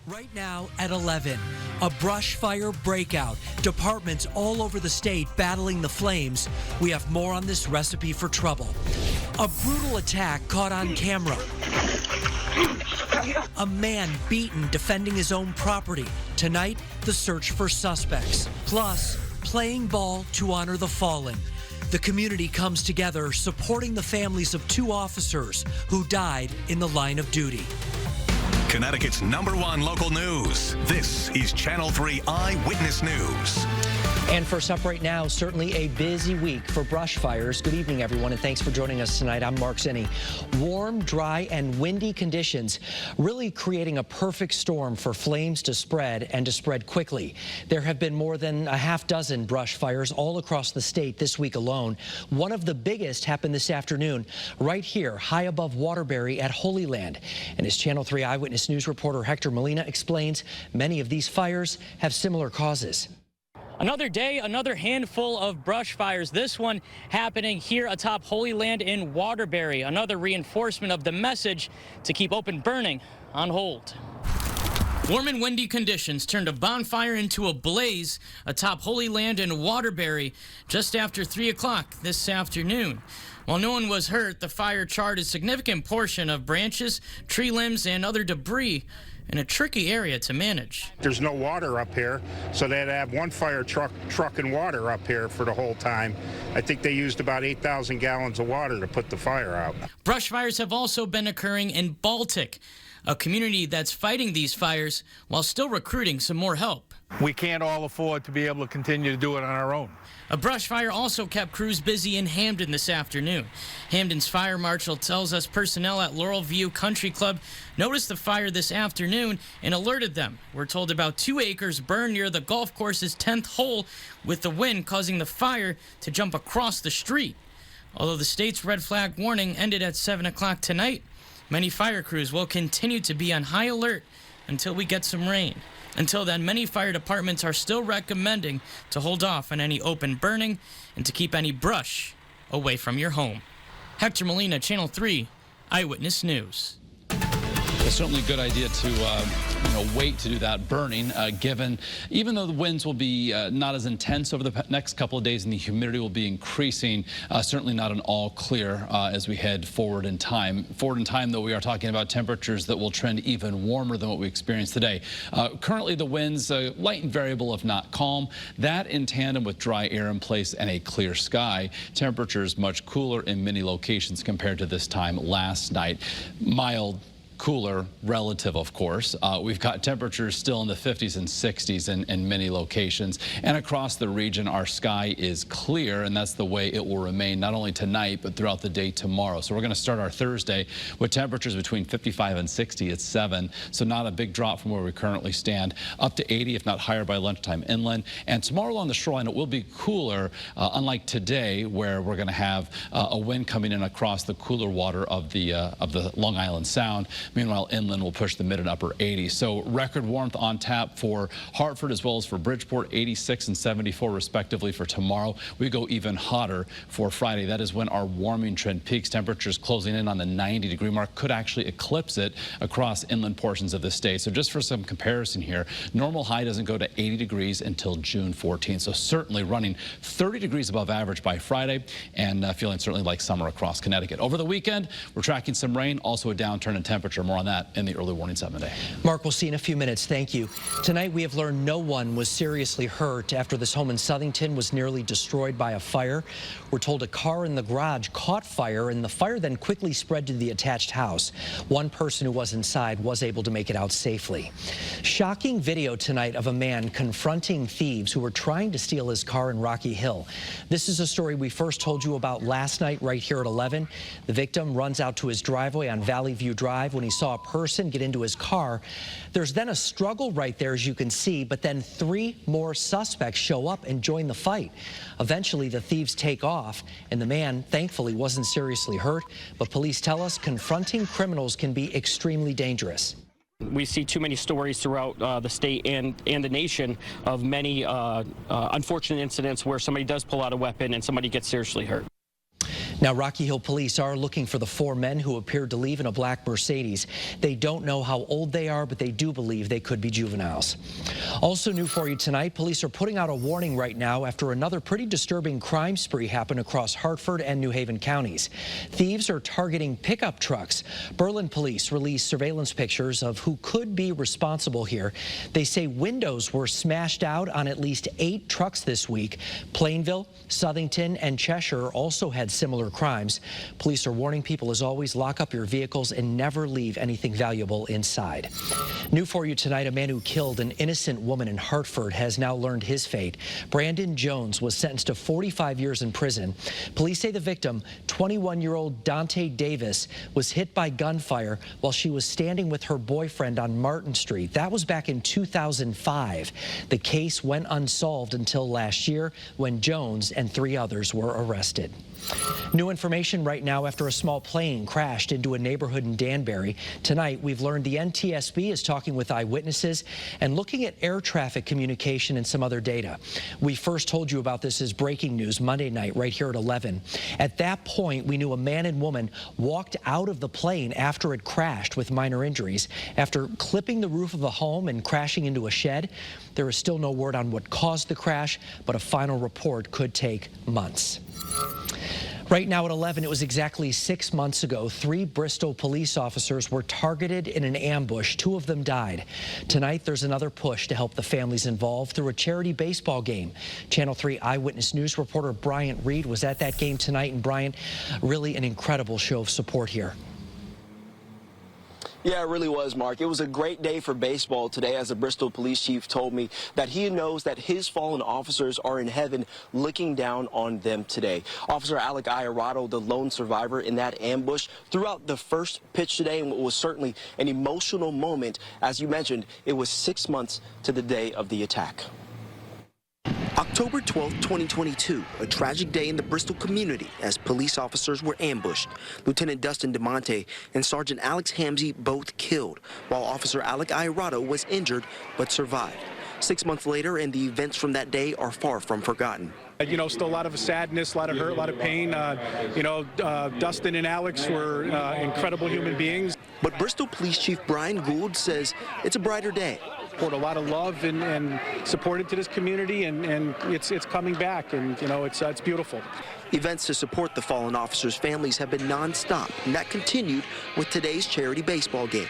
Right now at 11, a brush fire breakout. Departments all over the state battling the flames. We have more on this recipe for trouble. A brutal attack caught on camera. A man beaten defending his own property. Tonight, the search for suspects. Plus, playing ball to honor the fallen. The community comes together supporting the families of 2 officers who died in the line of duty. Connecticut's #1 local news. This is Channel 3 Eyewitness News. And first up right now, certainly a busy week for brush fires. Good evening, everyone, and thanks for joining us tonight. I'm Mark Zinni. Warm, dry, and windy conditions really creating a perfect storm for flames to spread and to spread quickly. There have been more than a half dozen brush fires all across the state this week alone. One of the biggest happened this afternoon right here, high above Waterbury at Holy Land. And as Channel 3 Eyewitness News reporter Hector Molina explains, many of these fires have similar causes. Another day, another handful of brush fires. This one happening here atop Holy Land in Waterbury. Another reinforcement of the message to keep open burning on hold. Warm and windy conditions turned a bonfire into a blaze atop Holy Land in Waterbury just after 3 o'clock this afternoon. While no one was hurt, the fire charred a significant portion of branches, tree limbs, and other debris in a tricky area to manage. There's no water up here, so they'd have one fire truck trucking water up here for the whole time. I think they used about 8,000 gallons of water to put the fire out. Brush fires have also been occurring in Baltic, a community that's fighting these fires while still recruiting some more help. We can't all afford to be able to continue to do it on our own. A brush fire also kept crews busy in Hamden this afternoon. Hamden's fire marshal tells us personnel at Laurel View Country Club noticed the fire this afternoon and alerted them. We're told about 2 acres burned near the golf course's 10th hole, with the wind causing the fire to jump across the street. Although the state's red flag warning ended at 7 o'clock tonight, many fire crews will continue to be on high alert until we get some rain. Until then, many fire departments are still recommending to hold off on any open burning and to keep any brush away from your home. Hector Molina, Channel 3 Eyewitness News. It's certainly a good idea to wait to do that burning, even though the winds will be not as intense over the next couple of days and the humidity will be increasing, certainly not an all clear as we head forward in time. Forward in time, though, we are talking about temperatures that will trend even warmer than what we experienced today. Currently, the winds light and variable, if not calm. That in tandem with dry air in place and a clear sky. Temperatures much cooler in many locations compared to this time last night. Mild, cooler relative, of course. We've got temperatures still in the 50s and 60s in many locations. And across the region, our sky is clear, and that's the way it will remain not only tonight, but throughout the day tomorrow. So we're going to start our Thursday with temperatures between 55 and 60 at 7. So not a big drop from where we currently stand. Up to 80, if not higher by lunchtime inland. And tomorrow along the shoreline, it will be cooler, unlike today, where we're going to have a wind coming in across the cooler water of the Long Island Sound. Meanwhile, inland will push the mid and upper 80s. So record warmth on tap for Hartford as well as for Bridgeport, 86 and 74 respectively for tomorrow. We go even hotter for Friday. That is when our warming trend peaks. Temperatures closing in on the 90-degree mark, could actually eclipse it across inland portions of the state. So just for some comparison here, normal high doesn't go to 80 degrees until June 14th. So certainly running 30 degrees above average by Friday and feeling certainly like summer across Connecticut. Over the weekend, we're tracking some rain, also a downturn in temperature. More on that in the early warning 7-day. Mark, we'll see you in a few minutes. Thank you. Tonight, we have learned no one was seriously hurt after this home in Southington was nearly destroyed by a fire. We're told a car in the garage caught fire, and the fire then quickly spread to the attached house. One person who was inside was able to make it out safely. Shocking video tonight of a man confronting thieves who were trying to steal his car in Rocky Hill. This is a story we first told you about last night right here at 11. The victim runs out to his driveway on Valley View Drive when he saw a person get into his car. There's then a struggle right there, as you can see, but then 3 more suspects show up and join the fight. Eventually, the thieves take off, and the man, thankfully, wasn't seriously hurt, but police tell us confronting criminals can be extremely dangerous. We see too many stories throughout the state and the nation of many unfortunate incidents where somebody does pull out a weapon and somebody gets seriously hurt. Now, Rocky Hill police are looking for the 4 men who appeared to leave in a black Mercedes. They don't know how old they are, but they do believe they could be juveniles. Also new for you tonight, police are putting out a warning right now after another pretty disturbing crime spree happened across Hartford and New Haven counties. Thieves are targeting pickup trucks. Berlin police released surveillance pictures of who could be responsible here. They say windows were smashed out on at least 8 trucks this week. Plainville, Southington, and Cheshire also had similar crimes. Police are warning people, as always, lock up your vehicles and never leave anything valuable inside. New for you tonight, a man who killed an innocent woman in Hartford has now learned his fate. Brandon Jones was sentenced to 45 years in prison. Police say the victim, 21-year-old Dante Davis, was hit by gunfire while she was standing with her boyfriend on Martin Street. That was back in 2005. The case went unsolved until last year when Jones and 3 others were arrested. New information right now after a small plane crashed into a neighborhood in Danbury. Tonight, we've learned the NTSB is talking with eyewitnesses and looking at air traffic communication and some other data. We first told you about this as breaking news Monday night right here at 11. At that point, we knew a man and woman walked out of the plane after it crashed with minor injuries. After clipping the roof of a home and crashing into a shed, there is still no word on what caused the crash, but a final report could take months. Right now at 11, it was exactly 6 months ago, 3 Bristol police officers were targeted in an ambush. 2 of them died. Tonight, there's another push to help the families involved through a charity baseball game. Channel 3 Eyewitness News reporter Bryant Reed was at that game tonight. And Bryant, really an incredible show of support here. Yeah, it really was, Mark. It was a great day for baseball today, as the Bristol police chief told me that he knows that his fallen officers are in heaven looking down on them today. Officer Alec Ayarado, the lone survivor in that ambush, threw out the first pitch today, and what was certainly an emotional moment. As you mentioned, it was 6 months to the day of the attack. October 12, 2022, a tragic day in the Bristol community as police officers were ambushed. Lieutenant Dustin DeMonte and Sergeant Alex Hamzy both killed, while Officer Alec Ayarado was injured but survived. 6 months later, and the events from that day are far from forgotten. You know, still a lot of sadness, a lot of hurt, a lot of pain. Dustin and Alex were incredible human beings. But Bristol Police Chief Brian Gould says it's a brighter day. Poured a lot of love and support into this community, and it's coming back, and you know, it's beautiful. Events to support the fallen officers' families have been nonstop, and that continued with today's charity baseball game.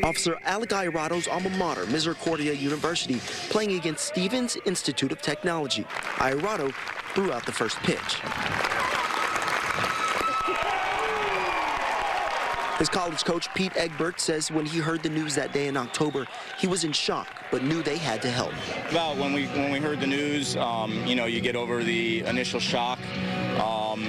Officer Alec Ayarado's alma mater, Misericordia University, playing against Stevens Institute of Technology. Ayarado threw out the first pitch. His college coach, Pete Egbert, says when he heard the news that day in October, he was in shock, but knew they had to help. Well, when we heard the news, you get over the initial shock,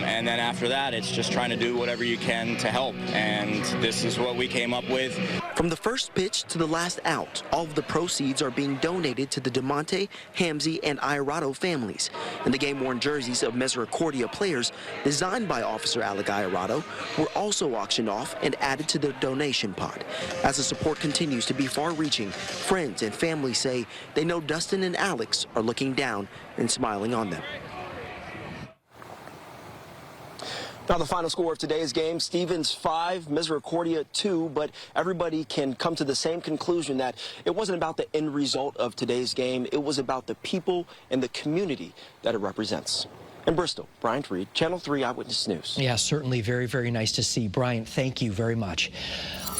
and then after that, it's just trying to do whatever you can to help, and this is what we came up with. From the first pitch to the last out, all of the proceeds are being donated to the DeMonte, Hamzy, and Ayarado families. And the game-worn jerseys of Misericordia players, designed by Officer Alec Ayarado, were also auctioned off and added to the donation pot. As the support continues to be far-reaching, friends and family say they know Dustin and Alex are looking down and smiling on them. Now, the final score of today's game, Stevens 5, Misericordia 2, but everybody can come to the same conclusion that it wasn't about the end result of today's game. It was about the people and the community that it represents. In Bristol, Bryant Reed, Channel 3 Eyewitness News. Yeah, certainly very, very nice to see. Bryant, thank you very much.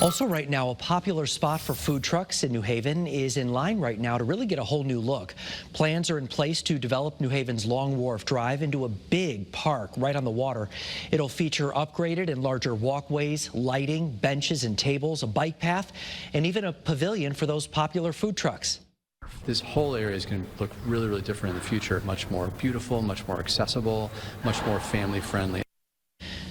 Also right now, a popular spot for food trucks in New Haven is in line right now to really get a whole new look. Plans are in place to develop New Haven's Long Wharf Drive into a big park right on the water. It'll feature upgraded and larger walkways, lighting, benches and tables, a bike path, and even a pavilion for those popular food trucks. This whole area is going to look really, really different in the future. Much more beautiful, much more accessible, much more family-friendly.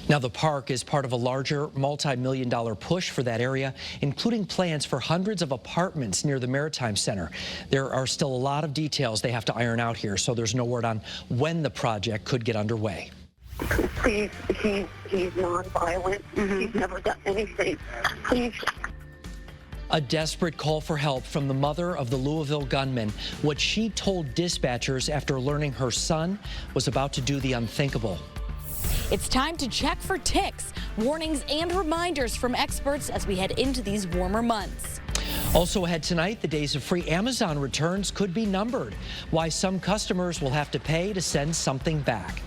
Now, the park is part of a larger multi-million-dollar push for that area, including plans for hundreds of apartments near the Maritime Center. There are still a lot of details they have to iron out here, so there's no word on when the project could get underway. Please, he's non-violent. He's never done anything. Please. A desperate call for help from the mother of the Louisville gunman. What she told dispatchers after learning her son was about to do the unthinkable. It's time to check for ticks, warnings and reminders from experts as we head into these warmer months. Also ahead tonight, the days of free Amazon returns could be numbered. Why some customers will have to pay to send something back.